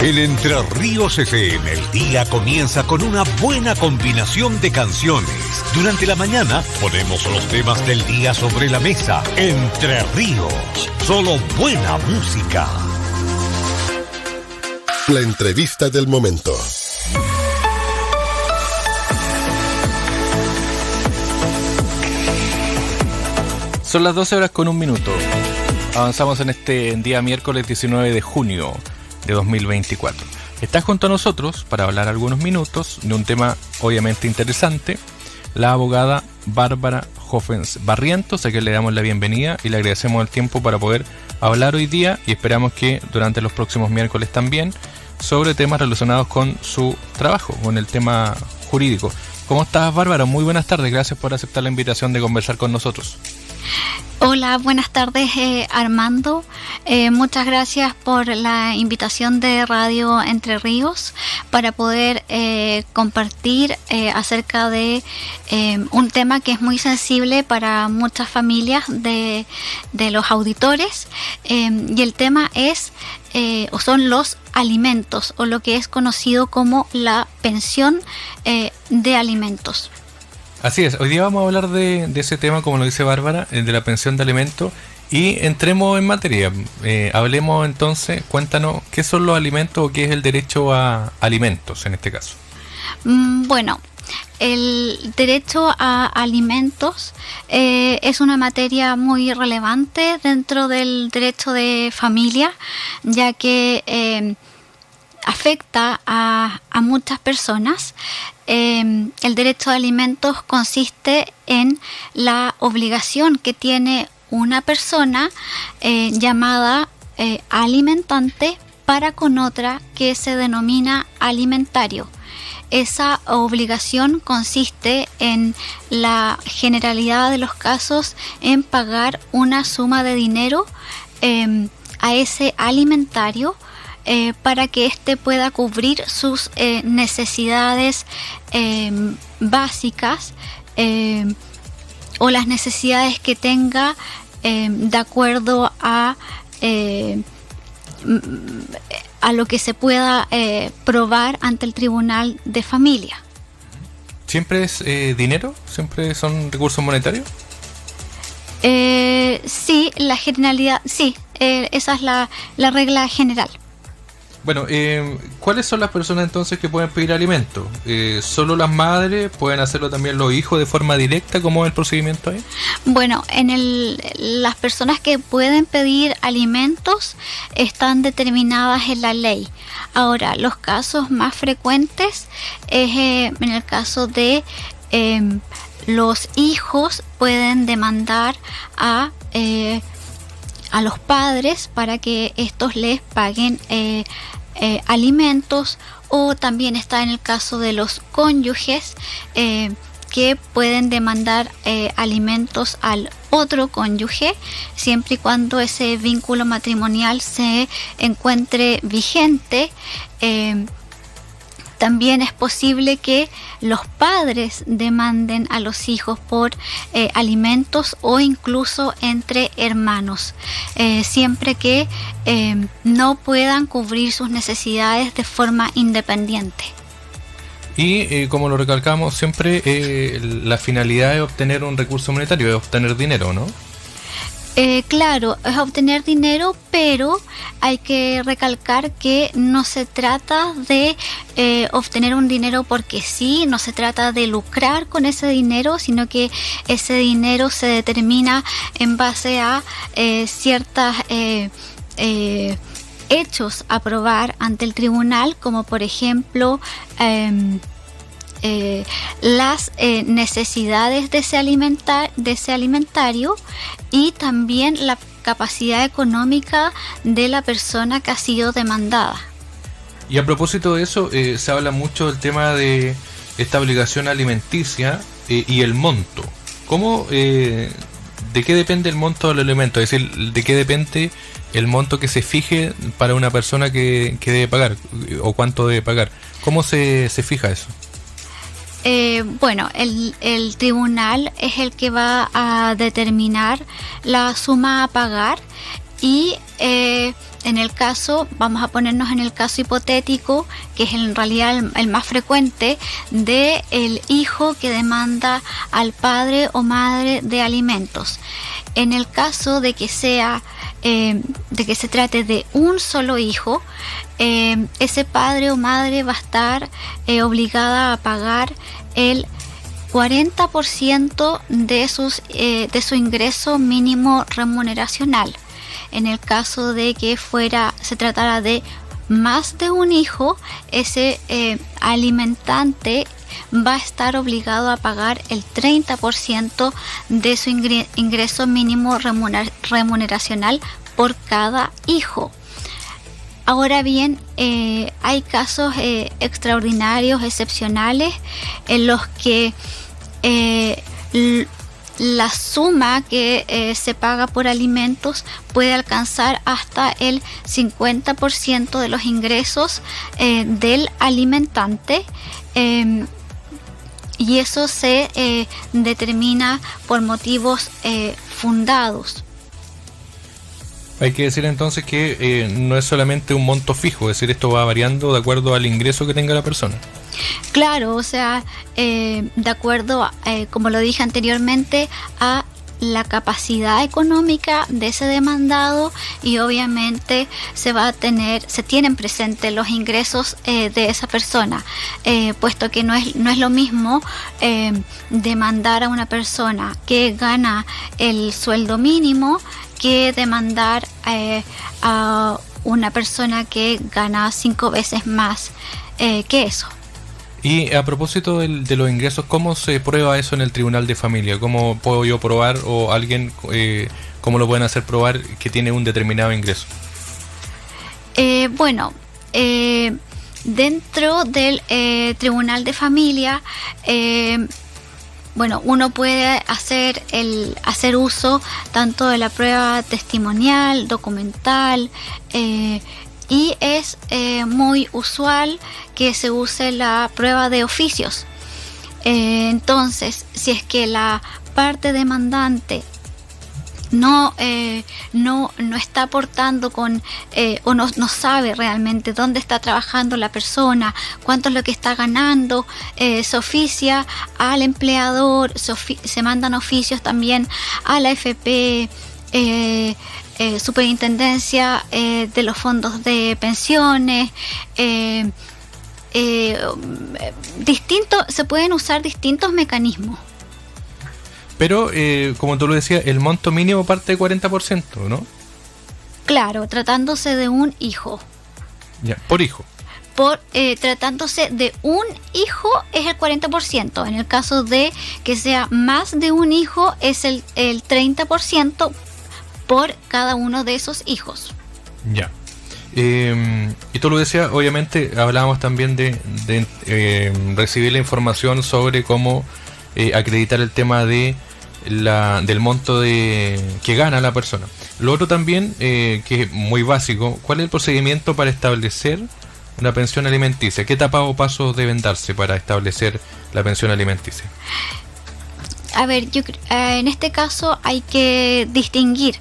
En Entre Ríos FM, el día comienza con una buena combinación de canciones. Durante la mañana ponemos los temas del día sobre la mesa. Entre Ríos, solo buena música. La entrevista del momento. Son las 12:01. Avanzamos en este día miércoles 19 de junio de 2024. Está junto a nosotros para hablar algunos minutos de un tema obviamente interesante, la abogada Bárbara Hoffens Barrientos, a quien le damos la bienvenida y le agradecemos el tiempo para poder hablar hoy día, y esperamos que durante los próximos miércoles también, sobre temas relacionados con su trabajo, con el tema jurídico. ¿Cómo estás, Bárbara? Muy buenas tardes, gracias por aceptar la invitación de conversar con nosotros. Hola, buenas tardes, Armando. Muchas gracias por la invitación de Radio Entre Ríos para poder compartir acerca de un tema que es muy sensible para muchas familias de los auditores, y el tema es o son los alimentos, o lo que es conocido como la pensión de alimentos. Así es, hoy día vamos a hablar de ese tema, como lo dice Bárbara, de la pensión de alimentos, y entremos en materia. Hablemos entonces, cuéntanos, ¿qué son los alimentos o qué es el derecho a alimentos en este caso? Bueno, el derecho a alimentos es una materia muy relevante dentro del derecho de familia, ya que afecta a muchas personas. El derecho a alimentos consiste en la obligación que tiene una persona llamada alimentante para con otra que se denomina alimentario. Esa obligación consiste en la generalidad de los casos en pagar una suma de dinero a ese alimentario para que éste pueda cubrir sus necesidades básicas o las necesidades que tenga de acuerdo a lo que se pueda probar ante el tribunal de familia. ¿Siempre es dinero? ¿Siempre son recursos monetarios? Sí, la generalidad, sí, esa es la regla general. Bueno, ¿cuáles son las personas entonces que pueden pedir alimentos? ¿Solo las madres? ¿Pueden hacerlo también los hijos de forma directa? ¿Cómo es el procedimiento ahí? Bueno, las personas que pueden pedir alimentos están determinadas en la ley. Ahora, los casos más frecuentes es en el caso de los hijos pueden demandar a los padres para que estos les paguen alimentos, o también está en el caso de los cónyuges que pueden demandar alimentos al otro cónyuge, siempre y cuando ese vínculo matrimonial se encuentre vigente. También es posible que los padres demanden a los hijos por alimentos, o incluso entre hermanos, siempre que no puedan cubrir sus necesidades de forma independiente. Y como lo recalcamos siempre, la finalidad es obtener un recurso monetario, es obtener dinero, ¿no? Claro, es obtener dinero, pero hay que recalcar que no se trata de obtener un dinero porque sí, no se trata de lucrar con ese dinero, sino que ese dinero se determina en base a ciertas hechos a probar ante el tribunal, como por ejemplo las necesidades de ese alimentario, y también la capacidad económica de la persona que ha sido demandada. Y a propósito de eso, se habla mucho del tema de esta obligación alimenticia y el monto. ¿Cómo, de qué depende el monto del alimento? Es decir, ¿de qué depende el monto que se fije para una persona que debe pagar, o cuánto debe pagar? ¿Cómo se fija eso? Bueno, el tribunal es el que va a determinar la suma a pagar, y en el caso, vamos a ponernos en el caso hipotético, que es en realidad el más frecuente, de el hijo que demanda al padre o madre de alimentos. En el caso de que sea de que se trate de un solo hijo, ese padre o madre va a estar obligada a pagar el 40% de su ingreso mínimo remuneracional. En el caso de que se tratara de más de un hijo, ese alimentante va a estar obligado a pagar el 30% de su ingreso mínimo remuneracional por cada hijo. Ahora bien, hay casos extraordinarios, excepcionales, en los que la suma que se paga por alimentos puede alcanzar hasta el 50% de los ingresos del alimentante, y eso se determina por motivos fundados. Hay que decir entonces que no es solamente un monto fijo, es decir, esto va variando de acuerdo al ingreso que tenga la persona. Claro, o sea, de acuerdo, como lo dije anteriormente, a la capacidad económica de ese demandado, y obviamente se tienen presentes los ingresos de esa persona, puesto que no es lo mismo demandar a una persona que gana el sueldo mínimo que demandar a una persona que gana 5 veces más que eso. Y a propósito de los ingresos, ¿cómo se prueba eso en el Tribunal de Familia? ¿Cómo puedo yo probar, o alguien, cómo lo pueden hacer probar que tiene un determinado ingreso? Dentro del Tribunal de Familia, uno puede hacer uso tanto de la prueba testimonial, documental, y es muy usual que se use la prueba de oficios. Entonces, si es que la parte demandante no está aportando o no sabe realmente dónde está trabajando la persona, cuánto es lo que está ganando, se oficia al empleador, se mandan oficios también a la AFP, Superintendencia de los fondos de pensiones. Se pueden usar distintos mecanismos. Pero, como tú lo decías, el monto mínimo parte de 40%, ¿no? Claro, tratándose de un hijo. Ya, por hijo. Tratándose de un hijo es el 40%. En el caso de que sea más de un hijo es el 30% por cada uno de esos hijos. Ya. Y tú lo decías, obviamente hablábamos también de recibir la información sobre cómo acreditar el tema del monto que gana la persona. Lo otro también, que es muy básico, ¿cuál es el procedimiento para establecer una pensión alimenticia? ¿Qué etapa o pasos deben darse para establecer la pensión alimenticia? A ver, en este caso hay que distinguir,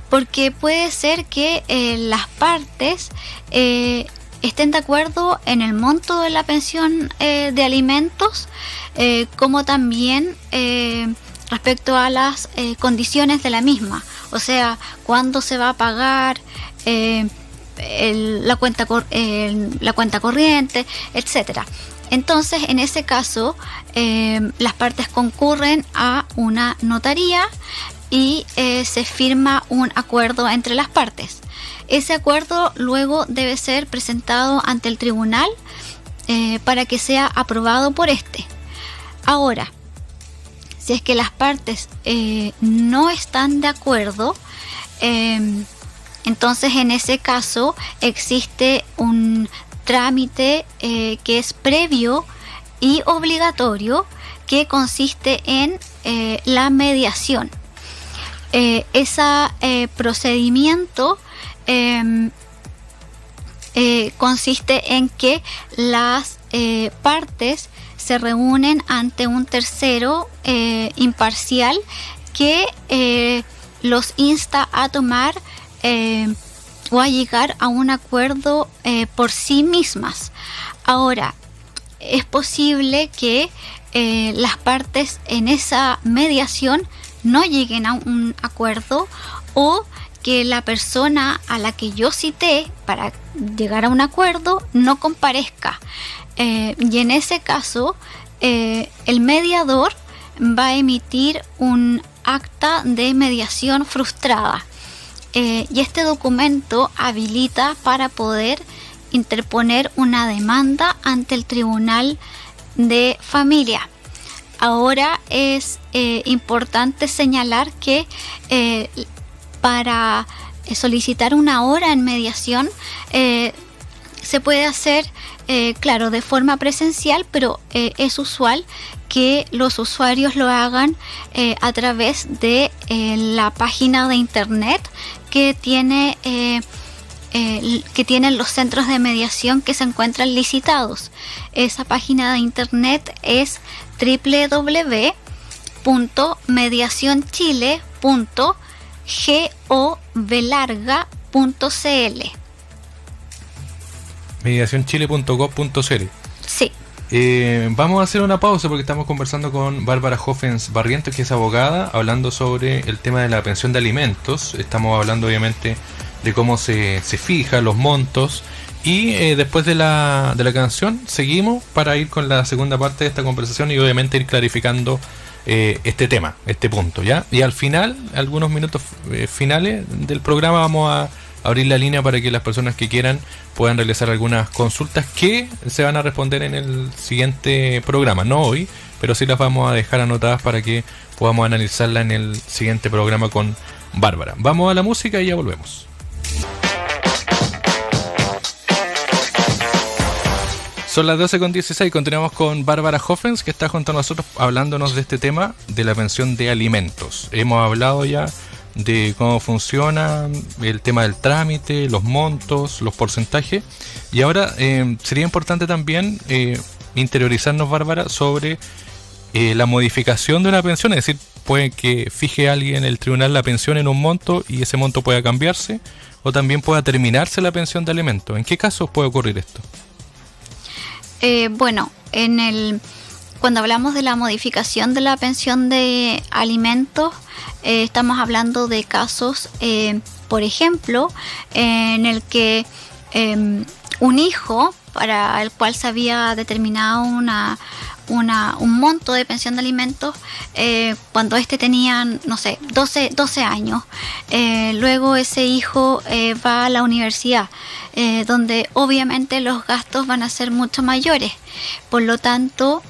porque puede ser que las partes estén de acuerdo en el monto de la pensión de alimentos, como también respecto a las condiciones de la misma, o sea, cuándo se va a pagar, la cuenta corriente, etcétera. Entonces, en ese caso, las partes concurren a una notaría y se firma un acuerdo entre las partes. Ese acuerdo luego debe ser presentado ante el tribunal para que sea aprobado por este. Ahora, si es que las partes no están de acuerdo, entonces en ese caso existe un trámite que es previo y obligatorio, que consiste en la mediación. Ese procedimiento consiste en que las partes se reúnen ante un tercero imparcial que los insta a tomar o a llegar a un acuerdo por sí mismas. Ahora, es posible que las partes en esa mediación no lleguen a un acuerdo, o que la persona a la que yo cité para llegar a un acuerdo no comparezca. Y en ese caso, el mediador va a emitir un acta de mediación frustrada. Y este documento habilita para poder interponer una demanda ante el Tribunal de Familia. Ahora es importante señalar que para solicitar una hora en mediación se puede hacer, claro, de forma presencial, pero es usual que los usuarios lo hagan a través de la página de internet que tienen los centros de mediación que se encuentran licitados. Esa página de internet es www.mediacionchile.govlarga.cl. Mediacionchile.gov.cl. Sí. Vamos a hacer una pausa porque estamos conversando con Bárbara Hoffens Barrientos, que es abogada, hablando sobre el tema de la pensión de alimentos. Estamos hablando obviamente de cómo se fija los montos, y después de la canción seguimos para ir con la segunda parte de esta conversación y obviamente ir clarificando este tema, este punto, ¿ya? Y al final, algunos minutos finales del programa, vamos a abrir la línea para que las personas que quieran puedan realizar algunas consultas que se van a responder en el siguiente programa, no hoy, pero sí las vamos a dejar anotadas para que podamos analizarla en el siguiente programa con Bárbara. Vamos a la música y ya volvemos. Son las 12:16, continuamos con Bárbara Hoffens, que está junto a nosotros hablándonos de este tema de la pensión de alimentos. Hemos hablado ya de cómo funciona el tema del trámite, los montos, los porcentajes, y ahora sería importante también interiorizarnos, Bárbara, sobre la modificación de una pensión. Es decir, puede que fije alguien el tribunal la pensión en un monto y ese monto pueda cambiarse, o también pueda terminarse la pensión de alimentos. ¿En qué casos puede ocurrir esto? Bueno, cuando hablamos de la modificación de la pensión de alimentos, estamos hablando de casos, por ejemplo, en el que un hijo para el cual se había determinado un monto de pensión de alimentos cuando tenía, no sé, 12 años. Luego ese hijo va a la universidad, donde obviamente los gastos van a ser mucho mayores. Por lo tanto,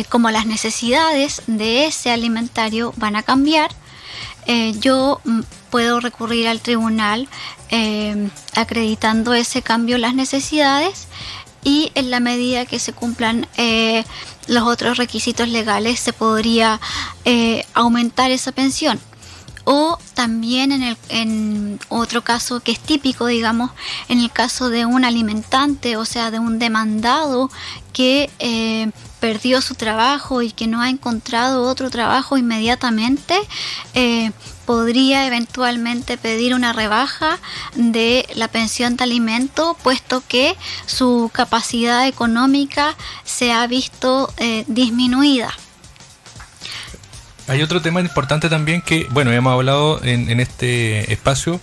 como las necesidades de ese alimentario van a cambiar, yo puedo recurrir al tribunal acreditando ese cambio en las necesidades, y en la medida que se cumplan los otros requisitos legales se podría aumentar esa pensión. O también en otro caso que es típico, digamos, en el caso de un alimentante, o sea, de un demandado que perdió su trabajo y que no ha encontrado otro trabajo inmediatamente, podría eventualmente pedir una rebaja de la pensión de alimento, puesto que su capacidad económica se ha visto disminuida. Hay otro tema importante también que, bueno, hemos hablado en este espacio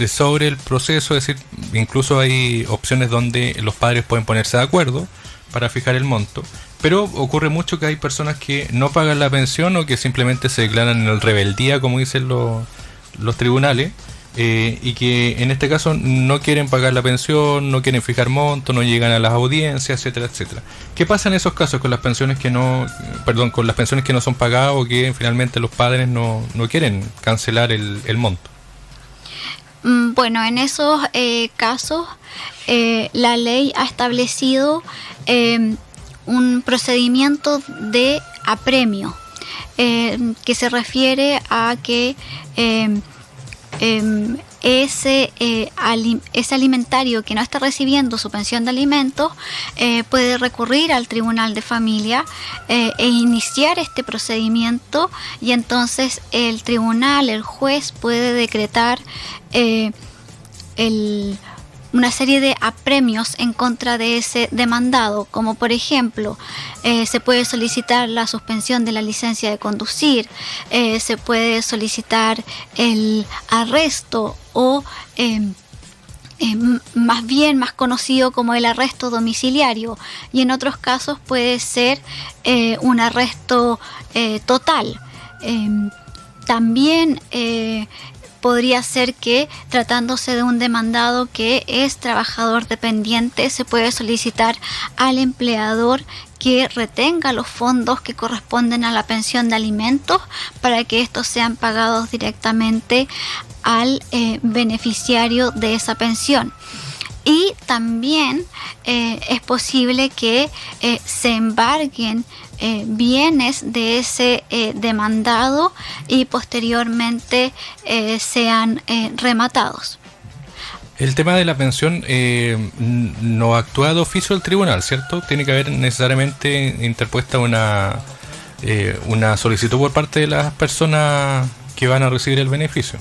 sobre el proceso, es decir, incluso hay opciones donde los padres pueden ponerse de acuerdo para fijar el monto, pero ocurre mucho que hay personas que no pagan la pensión o que simplemente se declaran en rebeldía, como dicen los tribunales, y que en este caso no quieren pagar la pensión, no quieren fijar monto, no llegan a las audiencias, etcétera, etcétera. ¿Qué pasa en esos casos con las pensiones con las pensiones que no son pagadas, o que finalmente los padres no quieren cancelar el monto? Bueno, en esos casos la ley ha establecido un procedimiento de apremio, que se refiere a que ese alimentario que no está recibiendo su pensión de alimentos puede recurrir al Tribunal de Familia e iniciar este procedimiento, y entonces el tribunal, el juez, puede decretar una serie de apremios en contra de ese demandado, como por ejemplo se puede solicitar la suspensión de la licencia de conducir, se puede solicitar el arresto o más conocido como el arresto domiciliario, y en otros casos puede ser un arresto total. También podría ser que, tratándose de un demandado que es trabajador dependiente, se puede solicitar al empleador que retenga los fondos que corresponden a la pensión de alimentos para que estos sean pagados directamente al beneficiario de esa pensión. Y también es posible que se embarguen bienes de ese demandado y posteriormente sean rematados. El tema de la pensión no actúa de oficio el tribunal, ¿cierto? Tiene que haber necesariamente interpuesta una solicitud por parte de las personas que van a recibir el beneficio.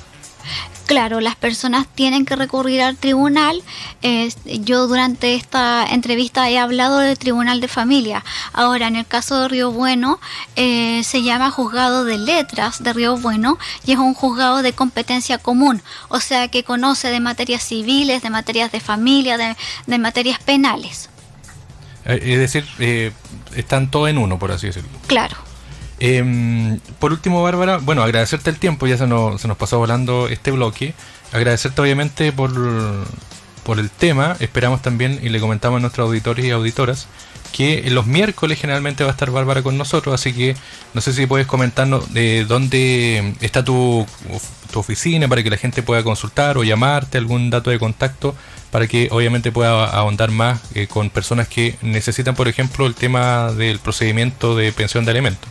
Claro, las personas tienen que recurrir al tribunal. Yo durante esta entrevista he hablado del Tribunal de Familia. Ahora, en el caso de Río Bueno, se llama Juzgado de Letras de Río Bueno y es un juzgado de competencia común, o sea que conoce de materias civiles, de materias de familia, de materias penales. Es decir, están todos en uno, por así decirlo. Claro. Por último, Bárbara, bueno, agradecerte el tiempo, ya se nos pasó volando este bloque. Agradecerte obviamente por el tema. Esperamos también, y le comentamos a nuestros auditores y auditoras, que los miércoles generalmente va a estar Bárbara con nosotros, así que no sé si puedes comentarnos de dónde está tu oficina para que la gente pueda consultar o llamarte, algún dato de contacto, para que obviamente pueda ahondar más con personas que necesitan, por ejemplo, el tema del procedimiento de pensión de alimentos.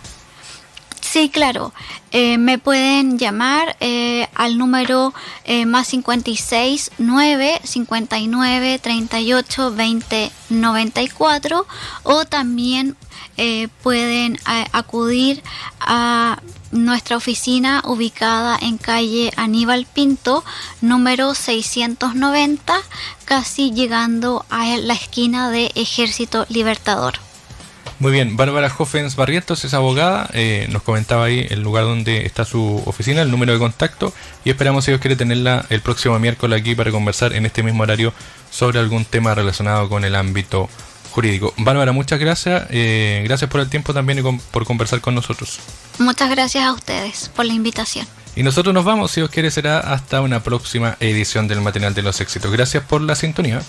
Sí, claro. Me pueden llamar al número más 56 9 59 38 20 94, o también pueden acudir a nuestra oficina ubicada en calle Aníbal Pinto, número 690, casi llegando a la esquina de Ejército Libertador. Muy bien, Bárbara Hoffens Barrientos es abogada, nos comentaba ahí el lugar donde está su oficina, el número de contacto, y esperamos, si Dios quiere, tenerla el próximo miércoles aquí para conversar en este mismo horario sobre algún tema relacionado con el ámbito jurídico. Bárbara, muchas gracias, gracias por el tiempo también y por conversar con nosotros. Muchas gracias a ustedes por la invitación. Y nosotros nos vamos, si Dios quiere, será hasta una próxima edición del Matinal de los Éxitos. Gracias por la sintonía.